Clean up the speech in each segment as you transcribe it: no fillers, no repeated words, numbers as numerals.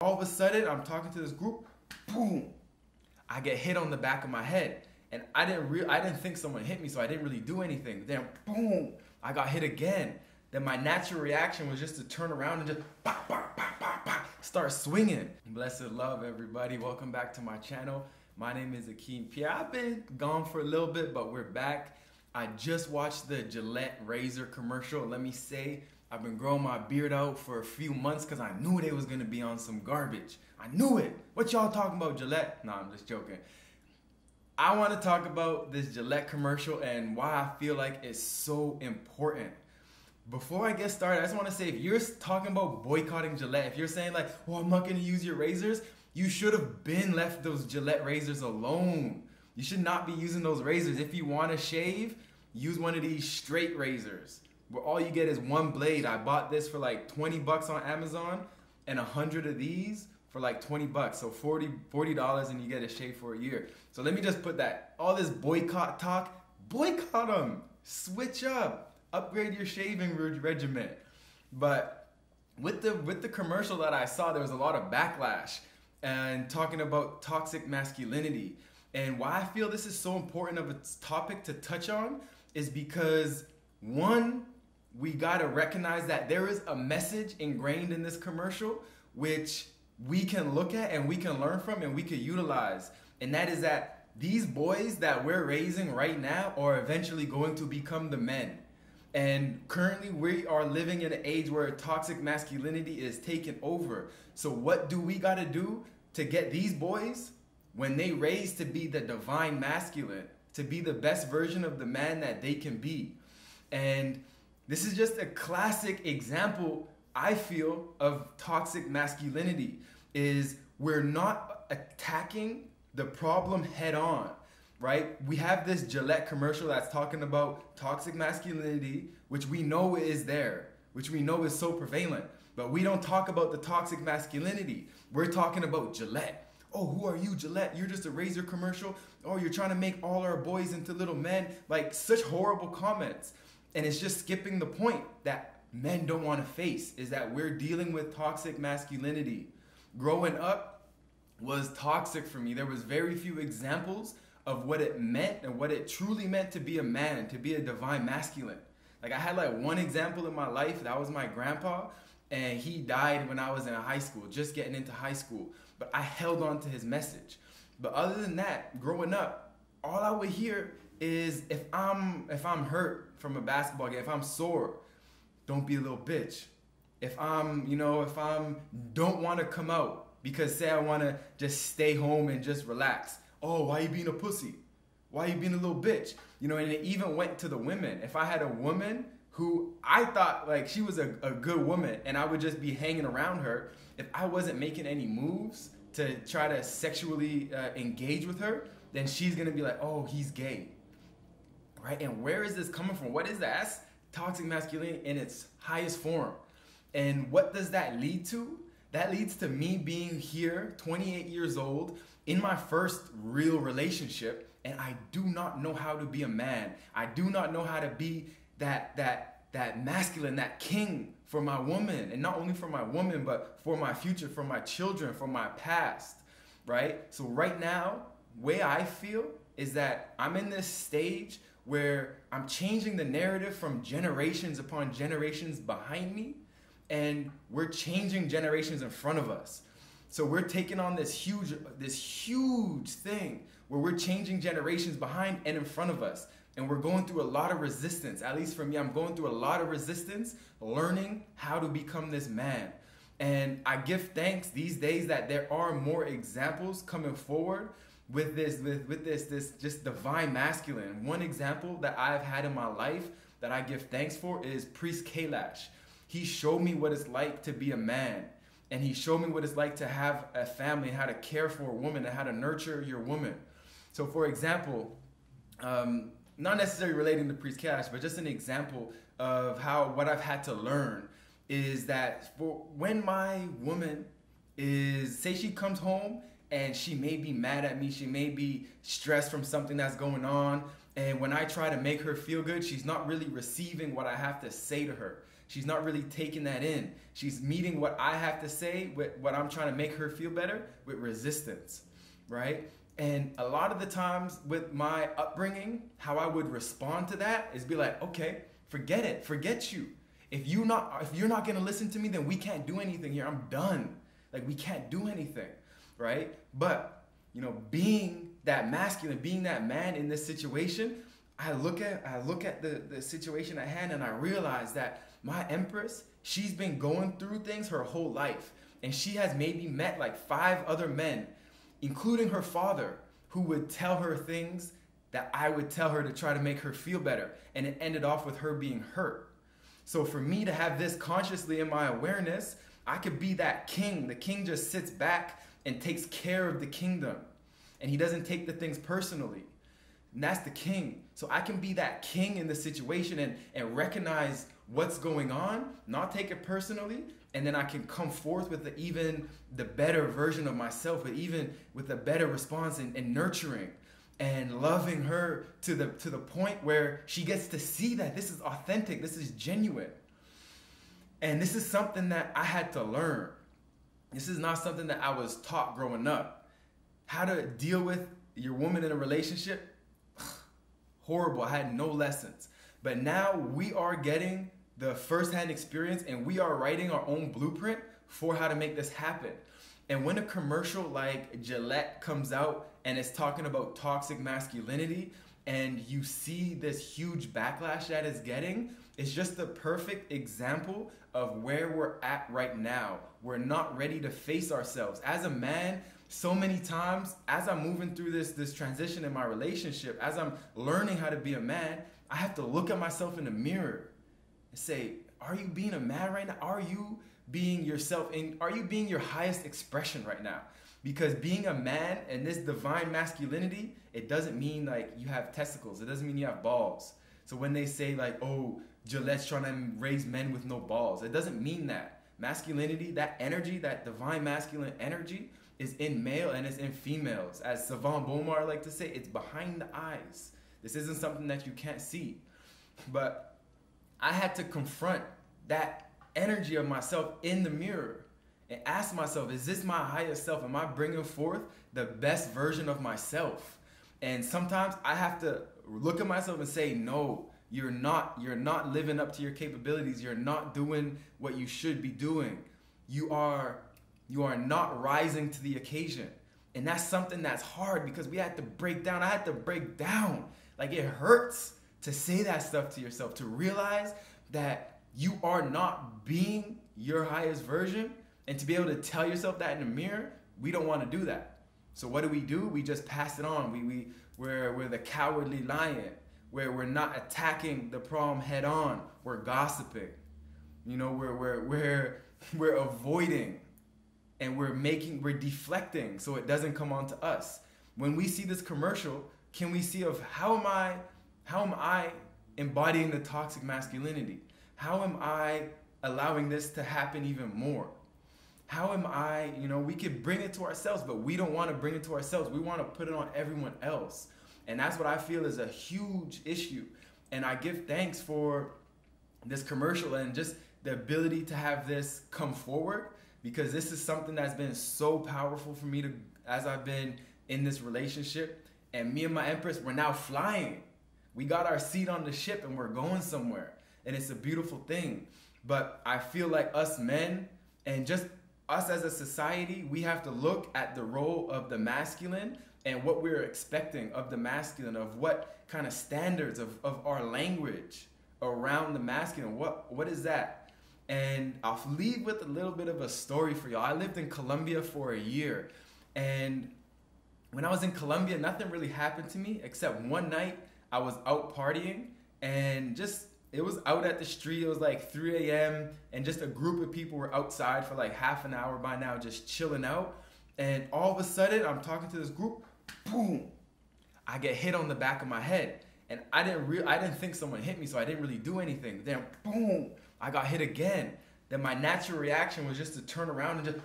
All of a sudden, I'm talking to this group, boom, I get hit on the back of my head. And I didn't think someone hit me, so I didn't really do anything. Then boom, I got hit again. Then my natural reaction was just to turn around and just bah, bah, bah, bah, bah, start swinging. Blessed love, everybody. Welcome back to my channel. My name is Akeem Pierre. I've been gone for a little bit, but we're back. I just watched the Gillette razor commercial. Let me say, I've been growing my beard out for a few months because I knew they was going to be on some garbage. I knew it. What y'all talking about, Gillette? Nah, I'm just joking. I want to talk about this Gillette commercial and why I feel like it's so important. Before I get started, I just want to say, if you're talking about boycotting Gillette, if you're saying like, oh, I'm not going to use your razors, you should have been left those Gillette razors alone. You should not be using those razors. If you want to shave, use one of these straight razors where all you get is one blade. I bought this for like 20 bucks on Amazon and 100 of these for like 20 bucks. So $40 and you get a shave for a year. So let me just put that. All this boycott talk, boycott them. Switch up. Upgrade your shaving regimen. But with the commercial that I saw, there was a lot of backlash and talking about toxic masculinity. And why I feel this is so important of a topic to touch on is because, one, we gotta recognize that there is a message ingrained in this commercial which we can look at and we can learn from and we can utilize. And that is that these boys that we're raising right now are eventually going to become the men. And currently we are living in an age where toxic masculinity is taking over. So what do we gotta do to get these boys, when they raise, to be the divine masculine, to be the best version of the man that they can be? And this is just a classic example, I feel, of toxic masculinity, is we're not attacking the problem head on, right? We have this Gillette commercial that's talking about toxic masculinity, which we know is there, which we know is so prevalent, but we don't talk about the toxic masculinity. We're talking about Gillette. Oh, who are you, Gillette? You're just a razor commercial. Oh, you're trying to make all our boys into little men. Like, such horrible comments. And it's just skipping the point that men don't want to face, is that we're dealing with toxic masculinity. Growing up was toxic for me. There was very few examples of what it meant and what it truly meant to be a man, to be a divine masculine. Like, I had like one example in my life. That was my grandpa, and he died when I was in high school, just getting into high school. But I held on to his message. But other than that, growing up, all I would hear is, if I'm hurt from a basketball game, if I'm sore, don't be a little bitch. If I'm don't want to come out because, say, I want to just stay home and just relax. Oh, why you being a pussy? Why you being a little bitch? And it even went to the women. If I had a woman who I thought like she was a good woman and I would just be hanging around her, if I wasn't making any moves to try to sexually engage with her, then she's gonna be like, oh, he's gay, right? And where is this coming from? What is that? That's toxic masculinity in its highest form. And what does that lead to? That leads to me being here, 28 years old, in my first real relationship, and I do not know how to be a man. I do not know how to be that masculine, that king for my woman, and not only for my woman, but for my future, for my children, for my past, right? So right now, way I feel is that I'm in this stage where I'm changing the narrative from generations upon generations behind me, and we're changing generations in front of us. So we're taking on this huge thing where we're changing generations behind and in front of us. And we're going through a lot of resistance. At least for me, I'm going through a lot of resistance, learning how to become this man. And I give thanks these days that there are more examples coming forward with this just divine masculine. One example that I've had in my life that I give thanks for is Priest Kailash. He showed me what it's like to be a man. And he showed me what it's like to have a family and how to care for a woman and how to nurture your woman. So for example, not necessarily relating to Priest Kailash, but just an example of what I've had to learn is that when my woman say she comes home and she may be mad at me, she may be stressed from something that's going on, and when I try to make her feel good, she's not really receiving what I have to say to her. She's not really taking that in. She's meeting what I have to say with what I'm trying to make her feel better with resistance, right? And a lot of the times with my upbringing, how I would respond to that is be like, okay, forget it, forget you. If you're not gonna listen to me, then we can't do anything here. I'm done. Like, we can't do anything, right? But, you know, being that masculine, being that man in this situation, I look at the situation at hand and I realize that my Empress, she's been going through things her whole life. And she has maybe met like 5 other men, including her father, who would tell her things that I would tell her to try to make her feel better. And it ended off with her being hurt. So for me to have this consciously in my awareness, I could be that king. The king just sits back and takes care of the kingdom. And he doesn't take the things personally. And that's the king. So I can be that king in the situation and recognize what's going on, not take it personally, and then I can come forth with even the better version of myself, but even with a better response and nurturing and loving her to the point where she gets to see that this is authentic, this is genuine. And this is something that I had to learn. This is not something that I was taught growing up. How to deal with your woman in a relationship, horrible. I had no lessons. But now we are getting the firsthand experience and we are writing our own blueprint for how to make this happen. And when a commercial like Gillette comes out and it's talking about toxic masculinity and you see this huge backlash that it's getting, it's just the perfect example of where we're at right now. We're not ready to face ourselves. As a man, so many times, as I'm moving through this transition in my relationship, as I'm learning how to be a man, I have to look at myself in the mirror and say, are you being a man right now? Are you being yourself? And are you being your highest expression right now? Because being a man and this divine masculinity, it doesn't mean like you have testicles. It doesn't mean you have balls. So when they say like, oh, Gillette's trying to raise men with no balls, it doesn't mean that. Masculinity, that energy, that divine masculine energy is in male and it's in females. As Savant Beaumar like to say, it's behind the eyes. This isn't something that you can't see. But I had to confront that energy of myself in the mirror and ask myself, is this my highest self? Am I bringing forth the best version of myself? And sometimes I have to look at myself and say, no, you're not living up to your capabilities. You're not doing what you should be doing. You are not rising to the occasion. And that's something that's hard because we had to break down. I had to break down. Like, it hurts to say that stuff to yourself, to realize that you are not being your highest version, and to be able to tell yourself that in the mirror. We don't want to do that. So what do? We just pass it on. We're the cowardly lion, where we're not attacking the problem head on. We're gossiping. You know, we're avoiding, and we're deflecting so it doesn't come on to us. When we see this commercial, can we see of how am I embodying the toxic masculinity? How am I allowing this to happen even more? How am I, we could bring it to ourselves, but we don't want to bring it to ourselves. We want to put it on everyone else. And that's what I feel is a huge issue. And I give thanks for this commercial and just the ability to have this come forward, because this is something that's been so powerful for me as I've been in this relationship. And me and my Empress, we're now flying. We got our seat on the ship and we're going somewhere. And it's a beautiful thing. But I feel like us men and just us as a society, we have to look at the role of the masculine and what we're expecting of the masculine, of what kind of standards of our language around the masculine. What is that? And I'll leave with a little bit of a story for y'all. I lived in Colombia for a year. And when I was in Colombia, nothing really happened to me except one night I was out partying and it was out at the street. It was like 3 a.m. and just a group of people were outside for like half an hour by now, just chilling out. And all of a sudden, I'm talking to this group, boom, I get hit on the back of my head. And I didn't think someone hit me, so I didn't really do anything. Then boom, I got hit again. Then my natural reaction was just to turn around and just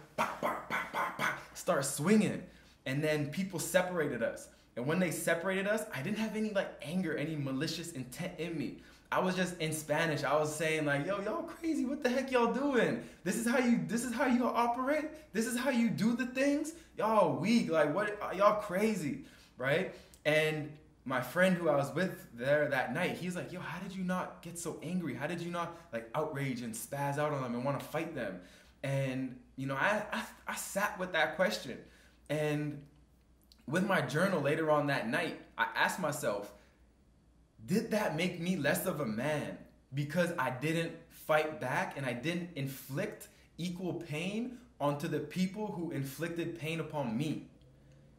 start swinging. And then people separated us. And when they separated us, I didn't have any like anger, any malicious intent in me. I was just in Spanish. I was saying like, yo, y'all crazy. What the heck y'all doing? This is how you operate? This is how you do the things? Y'all weak. Like, what? Y'all crazy, right? And my friend who I was with there that night, he's like, yo, how did you not get so angry? How did you not like outrage and spaz out on them and want to fight them? And, you know, I sat with that question. And with my journal later on that night, I asked myself, did that make me less of a man because I didn't fight back and I didn't inflict equal pain onto the people who inflicted pain upon me?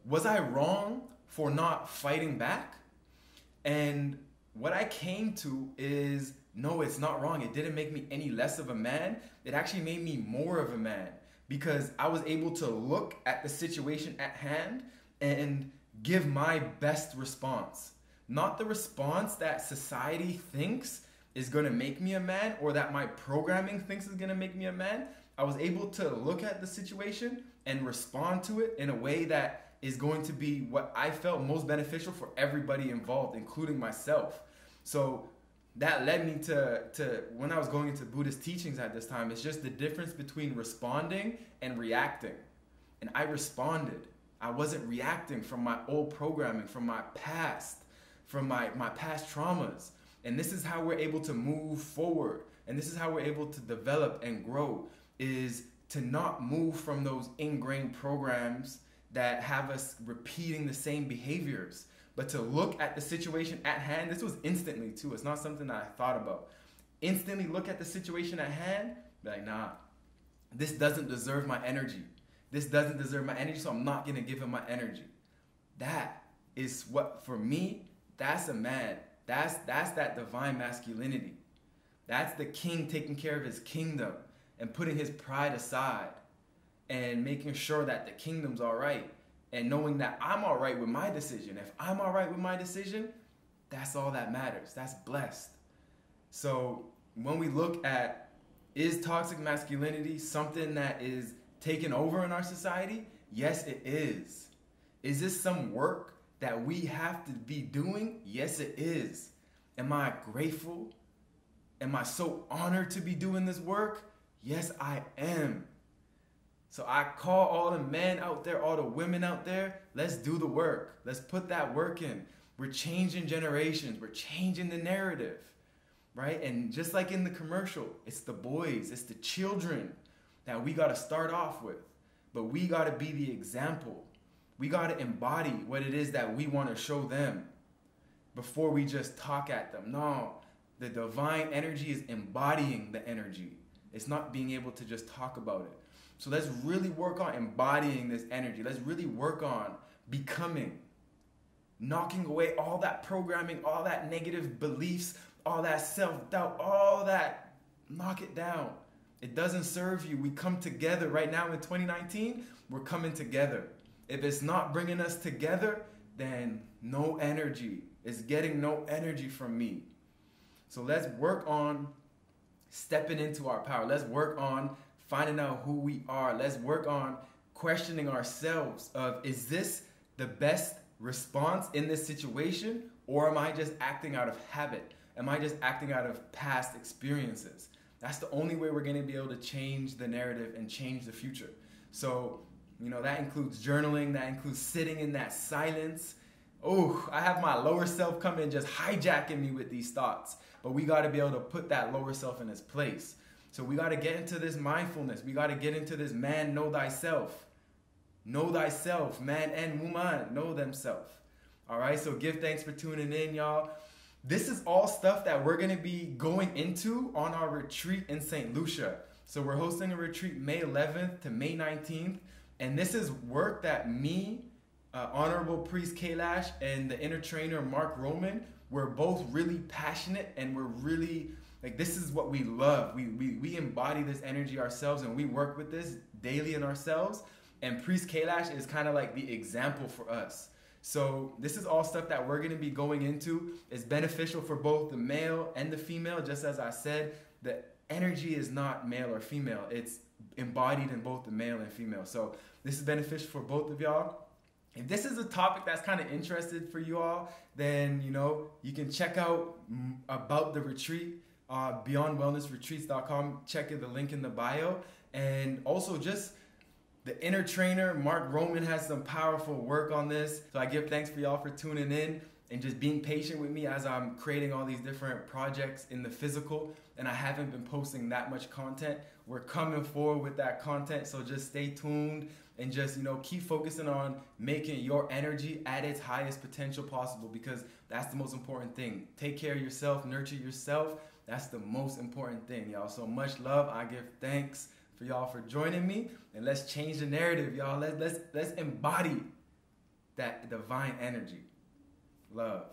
Was I wrong for not fighting back? And what I came to is, no, it's not wrong. It didn't make me any less of a man. It actually made me more of a man because I was able to look at the situation at hand and give my best response. Not the response that society thinks is going to make me a man or that my programming thinks is going to make me a man. I was able to look at the situation and respond to it in a way that is going to be what I felt most beneficial for everybody involved, including myself. So that led me to when I was going into Buddhist teachings at this time, it's just the difference between responding and reacting. And I responded. I wasn't reacting from my old programming, from my past, from my past traumas. And this is how we're able to move forward. And this is how we're able to develop and grow, is to not move from those ingrained programs that have us repeating the same behaviors, but to look at the situation at hand. This was instantly too. It's not something that I thought about. Instantly look at the situation at hand, be like, nah, this doesn't deserve my energy. This doesn't deserve my energy, so I'm not gonna give him my energy. That is what, for me, that's a man. That's that divine masculinity. That's the king taking care of his kingdom and putting his pride aside and making sure that the kingdom's all right and knowing that I'm all right with my decision. If I'm all right with my decision, that's all that matters. That's blessed. So when we look at, is toxic masculinity something that is taken over in our society? Yes, it is. Is this some work that we have to be doing? Yes, it is. Am I grateful? Am I so honored to be doing this work? Yes, I am. So I call all the men out there, all the women out there, let's do the work. Let's put that work in. We're changing generations. We're changing the narrative, right? And just like in the commercial, it's the boys, it's the children that we got to start off with. But we got to be the example. We got to embody what it is that we want to show them before we just talk at them. No, the divine energy is embodying the energy. It's not being able to just talk about it. So let's really work on embodying this energy. Let's really work on becoming, knocking away all that programming, all that negative beliefs, all that self-doubt, all that. Knock it down. It doesn't serve you. We come together right now in 2019. We're coming together. If it's not bringing us together, then no energy. It's getting no energy from me. So let's work on stepping into our power. Let's work on finding out who we are. Let's work on questioning ourselves of, is this the best response in this situation? Or am I just acting out of habit? Am I just acting out of past experiences? That's the only way we're going to be able to change the narrative and change the future. So, you know, that includes journaling. That includes sitting in that silence. Oh, I have my lower self coming just hijacking me with these thoughts. But we got to be able to put that lower self in its place. So we got to get into this mindfulness. We got to get into this man, know thyself. Know thyself, man and woman, know themselves. All right, so give thanks for tuning in, y'all. This is all stuff that we're going to be going into on our retreat in St. Lucia. So we're hosting a retreat May 11th to May 19th. And this is work that me, Honorable Priest Kailash, and the inner trainer Mark Roman, we're both really passionate, and we're really, like, this is what we love. We embody this energy ourselves, and we work with this daily in ourselves. And Priest Kailash is kind of like the example for us. So this is all stuff that we're going to be going into. It's beneficial for both the male and the female. Just as I said, the energy is not male or female. It's embodied in both the male and female. So this is beneficial for both of y'all. If this is a topic that's kind of interested for you all, then, you know, you can check out about the retreat, beyondwellnessretreats.com. Check the link in the bio. And also just the inner trainer, Mark Roman, has some powerful work on this. So I give thanks for y'all for tuning in and just being patient with me as I'm creating all these different projects in the physical. And I haven't been posting that much content. We're coming forward with that content. So just stay tuned and just, you know, keep focusing on making your energy at its highest potential possible, because that's the most important thing. Take care of yourself, nurture yourself. That's the most important thing, y'all. So much love. I give thanks for y'all for joining me, and let's change the narrative, y'all. Let's embody that divine energy. Love.